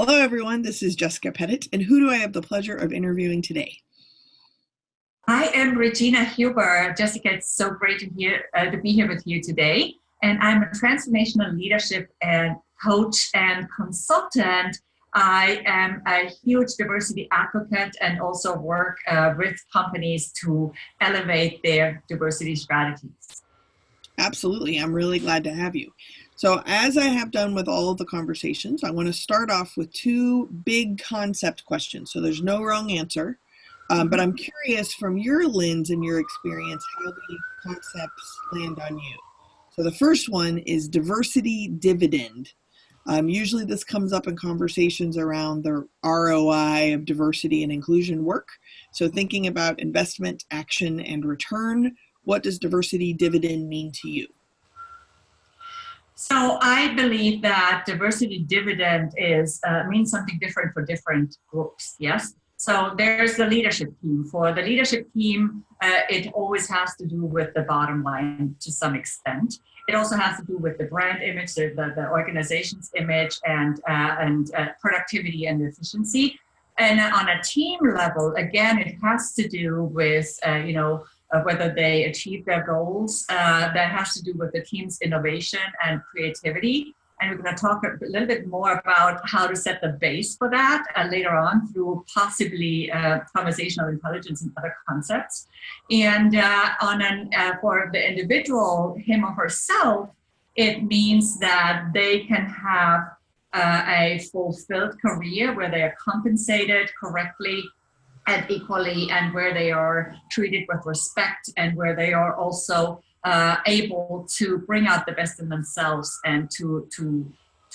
Hello, everyone. This is Jessica Pettitt, and who do I have the pleasure of interviewing today? I am Regina Huber. Jessica, it's so great to be here with you today. And I'm a transformational leadership and coach and consultant. I am a huge diversity advocate and also work with companies to elevate their diversity strategies. Absolutely. I'm really glad to have you. So, as I have done with all of the conversations, I want to start off with two big concept questions. So, there's no wrong answer. But I'm curious from your lens and your experience how these concepts land on you. So the first one is diversity dividend. Usually this comes up in conversations around the ROI of diversity and inclusion work. So thinking about investment, action, and return, what does diversity dividend mean to you? So I believe that diversity dividend means something different for different groups, yes? So there's the leadership team. For the leadership team, it always has to do with the bottom line to some extent. It also has to do with the brand image, the organization's image, and productivity and efficiency. And on a team level, again, it has to do with whether they achieve their goals. That has to do with the team's innovation and creativity. And we're going to talk a little bit more about how to set the base for that later on through possibly conversational intelligence and other concepts. And for the individual, him or herself, it means that they can have a fulfilled career where they are compensated correctly and equally, and where they are treated with respect, and where they are also able to bring out the best in themselves and to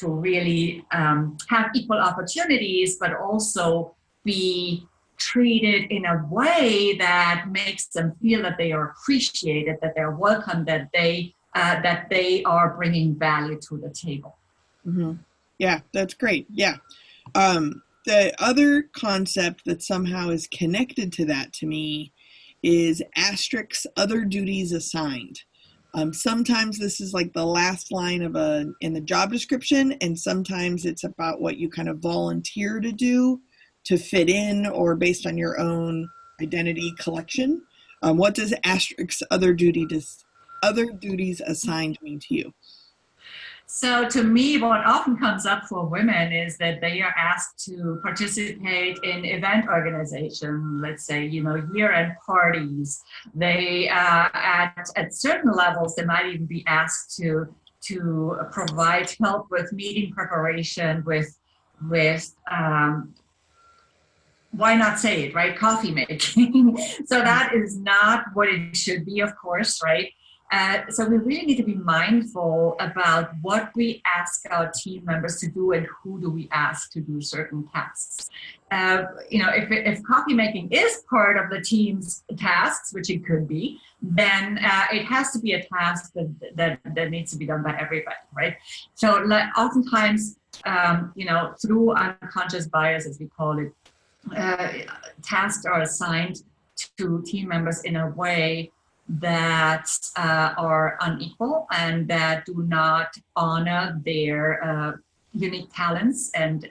really have equal opportunities, but also be treated in a way that makes them feel that they are appreciated, that they're welcome, that they are bringing value to the table. Mm-hmm. Yeah, that's great. Yeah. The other concept that somehow is connected to that to me is asterisk other duties assigned. Sometimes this is like the last line in the job description, and sometimes it's about what you kind of volunteer to do to fit in or based on your own identity collection. What does asterisk other duties assigned mean to you? So to me, what often comes up for women is that they are asked to participate in event organization, let's say, year-end parties. They, at certain levels, they might even be asked to provide help with meeting preparation, with why not say it, right? Coffee making. So that is not what it should be, of course, right? So we really need to be mindful about what we ask our team members to do and who do we ask to do certain tasks. If coffee making is part of the team's tasks, which it could be, then it has to be a task that needs to be done by everybody, right? So oftentimes, through unconscious bias, as we call it, tasks are assigned to team members in a way that are unequal and that do not honor their unique talents and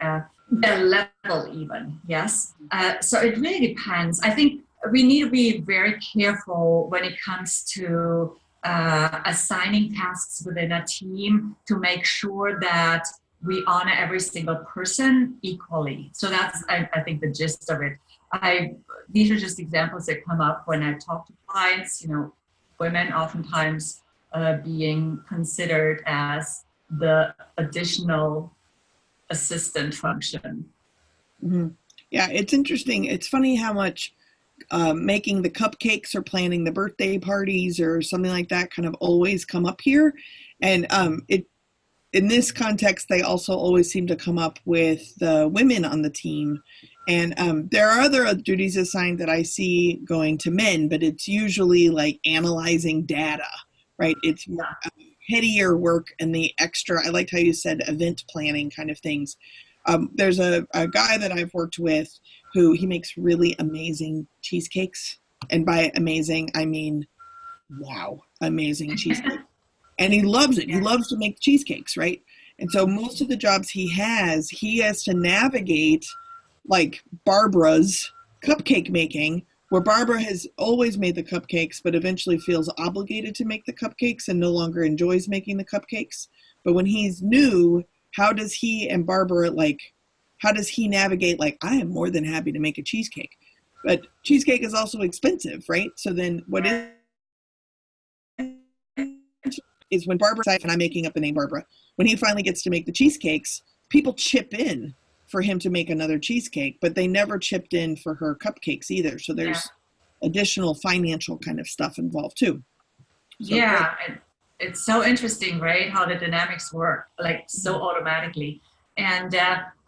their level even, yes? So it really depends. I think we need to be very careful when it comes to assigning tasks within a team to make sure that we honor every single person equally. So that's, I think, the gist of it. These are just examples that come up when I talk to clients, women oftentimes being considered as the additional assistant function. Mm-hmm. Yeah, it's interesting. It's funny how much making the cupcakes or planning the birthday parties or something like that kind of always come up here. And in this context, they also always seem to come up with the women on the team. And there are other duties assigned that I see going to men, but it's usually like analyzing data, right? It's headier work and the extra, I liked how you said event planning kind of things. There's a guy that I've worked with who he makes really amazing cheesecakes. And by amazing, I mean, wow, amazing cheesecake. And he loves it. He loves to make cheesecakes, right? And so most of the jobs he has to navigate like Barbara's cupcake making, where Barbara has always made the cupcakes, but eventually feels obligated to make the cupcakes and no longer enjoys making the cupcakes. But when he's new, how does he and Barbara, like, how does he navigate, like, I am more than happy to make a cheesecake. But cheesecake is also expensive, right? So then what is when Barbara, and I'm making up the name Barbara, when he finally gets to make the cheesecakes, people chip in for him to make another cheesecake, but they never chipped in for her cupcakes either. So there's additional financial kind of stuff involved too. So it's so interesting, right? How the dynamics work, like so automatically. And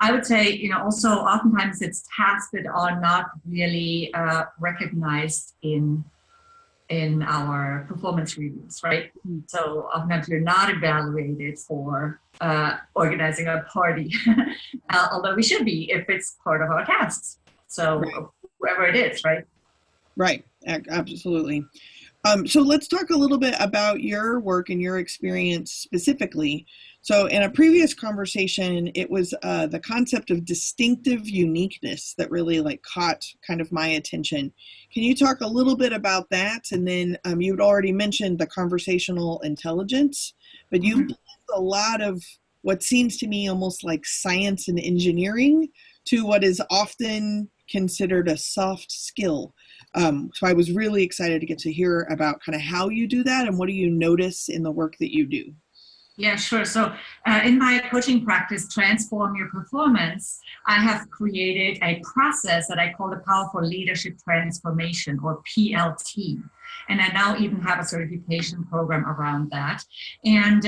I would say, you know, also oftentimes it's tasks that are not really recognized in our performance reviews, right? So oftentimes you're not evaluated for organizing a party, although we should be if it's part of our tasks. So whoever it is, right? Right, absolutely. So let's talk a little bit about your work and your experience specifically. So in a previous conversation, it was the concept of distinctive uniqueness that really like caught kind of my attention. Can you talk a little bit about that? And then you'd already mentioned the conversational intelligence, but you've blended a lot of what seems to me almost like science and engineering to what is often considered a soft skill. So I was really excited to get to hear about kind of how you do that and what do you notice in the work that you do? Yeah, sure. So in my coaching practice, Transform Your Performance, I have created a process that I call the Powerful Leadership Transformation, or PLT. And I now even have a certification program around that. And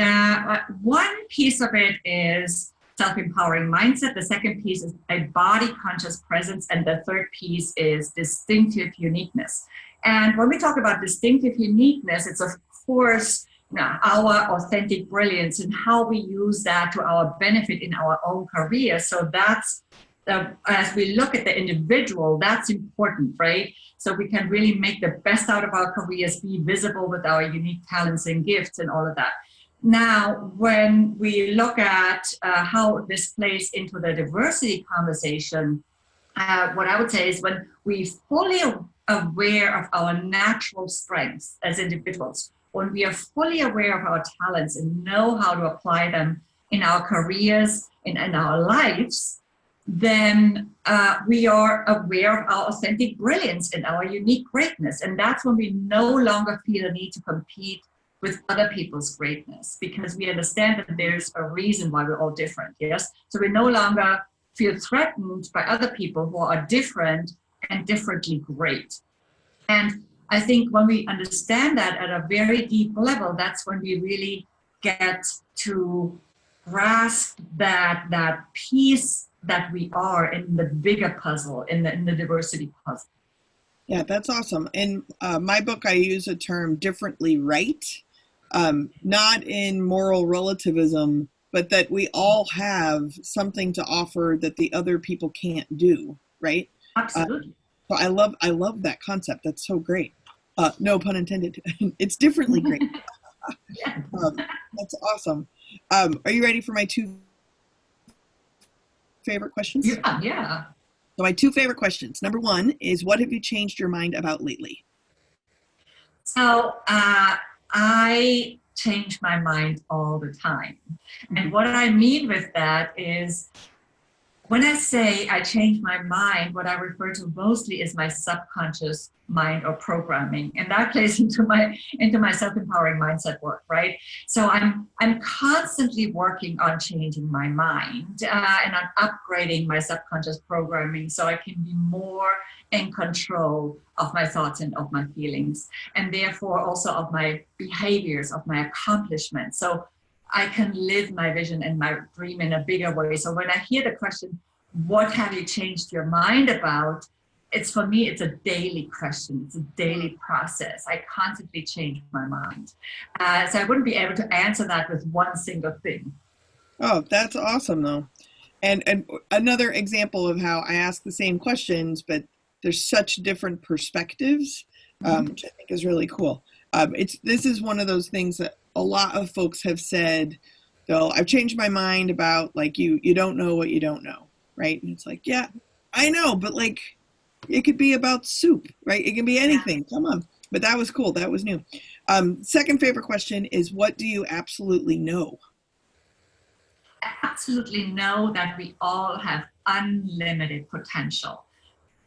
one piece of it is self-empowering mindset. The second piece is a body conscious presence. And the third piece is distinctive uniqueness. And when we talk about distinctive uniqueness, it's of course our authentic brilliance and how we use that to our benefit in our own career. So that's, as we look at the individual, that's important, right? So we can really make the best out of our careers, be visible with our unique talents and gifts and all of that. Now, when we look at how this plays into the diversity conversation, what I would say is when we're fully aware of our natural strengths as individuals, when we are fully aware of our talents and know how to apply them in our careers and in our lives, then we are aware of our authentic brilliance and our unique greatness. And that's when we no longer feel a need to compete with other people's greatness, because we understand that there's a reason why we're all different, yes? So we no longer feel threatened by other people who are different and differently great. And I think when we understand that at a very deep level, that's when we really get to grasp that piece that we are in the bigger puzzle, in the diversity puzzle. Yeah, that's awesome. In my book, I use a term differently right, not in moral relativism, but that we all have something to offer that the other people can't do, right? Absolutely. So I love that concept. That's so great. No pun intended. It's differently great. That's awesome. Are you ready for my two favorite questions? Yeah. So my two favorite questions. Number one is, what have you changed your mind about lately? So I change my mind all the time. And what I mean with that is, when I say I change my mind, what I refer to mostly is my subconscious mind or programming, and that plays into my self-empowering mindset work, right? So I'm constantly working on changing my mind, and I'm upgrading my subconscious programming so I can be more in control of my thoughts and of my feelings, and therefore also of my behaviors, of my accomplishments. So I can live my vision and my dream in a bigger way. So when I hear the question, what have you changed your mind about? It's, for me, it's a daily question. It's a daily process. I constantly change my mind. So I wouldn't be able to answer that with one single thing. Oh, that's awesome though. And another example of how I ask the same questions, but there's such different perspectives, which I think is really cool. This is one of those things that a lot of folks have said, I've changed my mind about like you don't know what you don't know, right? And it's like, yeah, I know, but like it could be about soup, right? It can be anything. Come on. But that was cool. That was new. Second favorite question is, what do you absolutely know? I absolutely know that we all have unlimited potential.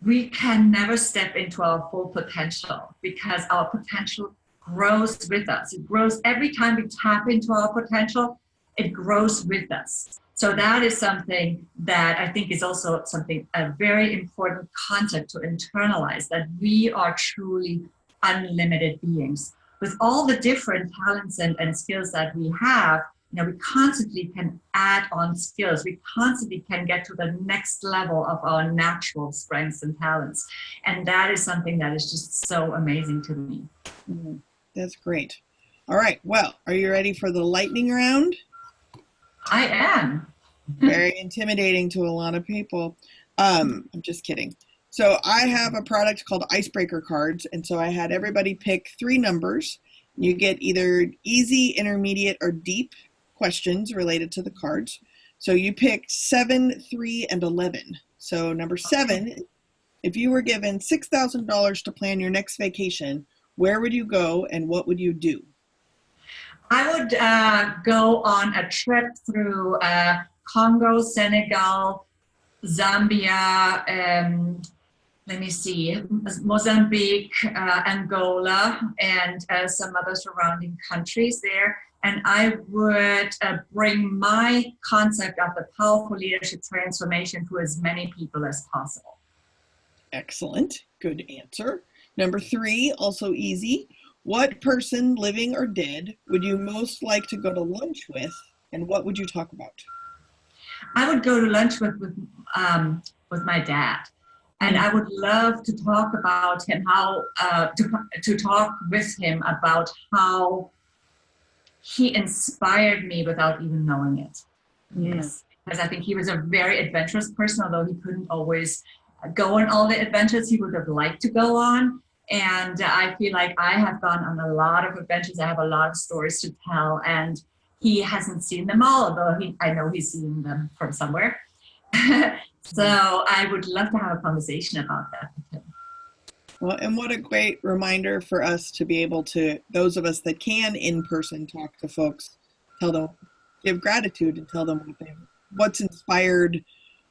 We can never step into our full potential because our potential grows with us. It grows every time we tap into our potential, it grows with us. So that is something that I think is also a very important concept to internalize, that we are truly unlimited beings. With all the different talents and skills that we have, we constantly can add on skills. We constantly can get to the next level of our natural strengths and talents. And that is something that is just so amazing to me. That's great. All right. Well, are you ready for the lightning round? I am. Very intimidating to a lot of people. I'm just kidding. So I have a product called Icebreaker Cards. And so I had everybody pick 3 numbers. You get either easy, intermediate, or deep questions related to the cards. So you picked 7, 3, and 11. So number 7, if you were given $6,000 to plan your next vacation, where would you go and what would you do? I would go on a trip through Congo, Senegal, Zambia, let me see, Mozambique, Angola, and some other surrounding countries there. And I would bring my concept of the powerful leadership transformation to as many people as possible. Excellent. Good answer. Number 3, also easy. What person, living or dead, would you most like to go to lunch with, and what would you talk about? I would go to lunch with my dad, and I would love to talk about him, to talk with him about how he inspired me without even knowing it. Yes, because I think he was a very adventurous person, although he couldn't always go on all the adventures he would have liked to go on. And I feel like I have gone on a lot of adventures. I have a lot of stories to tell, and he hasn't seen them all, although I know he's seen them from somewhere. So I would love to have a conversation about that with him. Well, and what a great reminder for us to be able to, those of us that can in person talk to folks, tell them, give gratitude and tell them what's inspired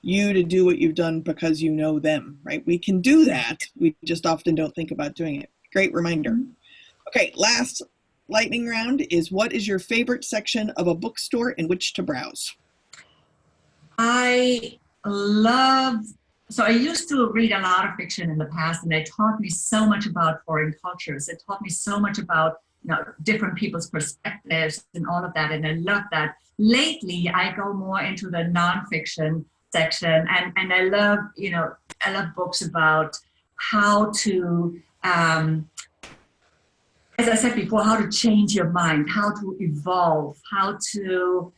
you to do what you've done because you know them, right? We can do that. We just often don't think about doing it. Great reminder. Okay, last lightning round is, what is your favorite section of a bookstore in which to browse? I used to read a lot of fiction in the past, and it taught me so much about foreign cultures. It taught me so much about different people's perspectives and all of that, and I love that. Lately, I go more into the nonfiction section, and I love books about how to, as I said before, how to change your mind, how to evolve, how to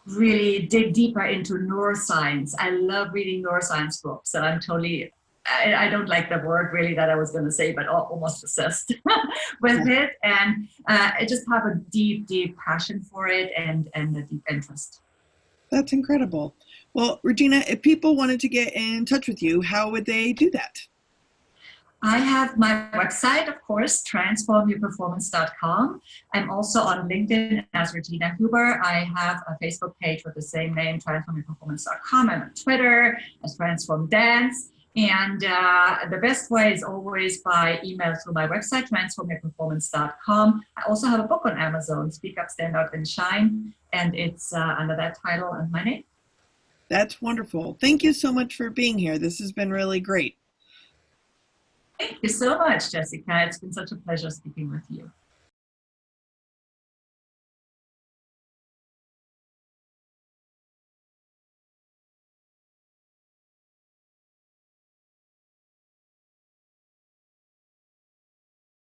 really dig deeper into neuroscience. I love reading neuroscience books, and I don't like the word really that I was going to say, but almost obsessed with it. And I just have a deep, deep passion for it and a deep interest. That's incredible. Well, Regina, if people wanted to get in touch with you, how would they do that? I have my website, of course, transformyourperformance.com. I'm also on LinkedIn as Regina Huber. I have a Facebook page with the same name, transformyourperformance.com. I'm on Twitter as Transform Dance. And the best way is always by email through my website, transformyourperformance.com. I also have a book on Amazon, Speak Up, Stand Out, and Shine. And it's under that title and my name. That's wonderful. Thank you so much for being here. This has been really great. Thank you so much, Jessica. It's been such a pleasure speaking with you.